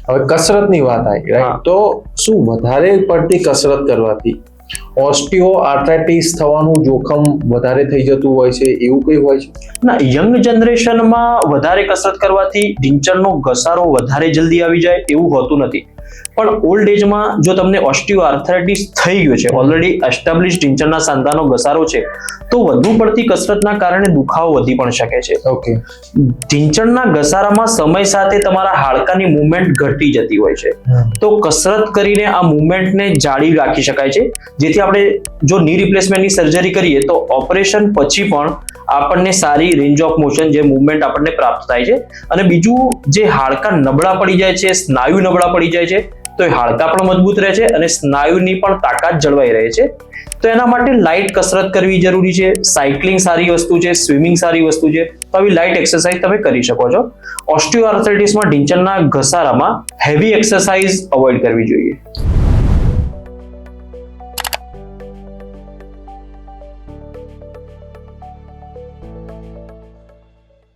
હવે કસરતની વાત આવી, રાઈટ? તો શું વધારે પડતી કસરત કરવાથી ઓસ્ટિયો આર્થરાઇટિસ થવાનું જોખમ વધારે થઈ જતું હોય છે, એવું કઈ હોય છે? ના, યંગ જનરેશનમાં વધારે કસરત કરવાથી ઢીંચણનો ઘસારો વધારે જલ્દી આવી જાય એવું હોતું નથી. પણ ઓલ્ડ એજમાં જો તમને ઓસ્ટિયો આર્થરાઇટિસ થઈ ગયો છે, ઓલરેડી એસ્ટાબ્લિશ ઢીંચણના સાંધાનો ઘસારો છે, તો વધુ પડતી કસરતના કારણે દુખાવો વધી પણ શકે છે. ઓકે. ઢીંચણના ઘસારામાં સમય સાથે તમારા હાડકાની મૂવમેન્ટ ઘટી જતી હોય છે, તો કસરત કરીને આ મૂવમેન્ટને જાળવી રાખી શકાય છે, જેથી આપણે જો ની રિપ્લેસમેન્ટની સર્જરી કરીએ તો ઓપરેશન પછી પણ આપણને સારી રેન્જ ઓફ મોશન જે મૂવમેન્ટ આપણને પ્રાપ્ત થાય છે. અને બીજું, જે હાડકા નબળા પડી જાય છે, સ્નાયુ નબળા પડી જાય છે, તો એ હાડકા પણ મજબૂત રહે છે અને સ્નાયુની પણ તાકાત જળવાઈ રહે છે. તો એના માટે લાઇટ કસરત કરવી જરૂરી છે. સાયકલિંગ સારી વસ્તુ છે, સ્વિમિંગ સારી વસ્તુ છે, તો આવી લાઇટ એક્સરસાઇઝ તમે કરી શકો છો. ઓસ્ટિયો આર્થરાઇટિસમાં ઢીંચણના ઘસારામાં હેવી એક્સરસાઇઝ અવોઇડ કરવી જોઈએ.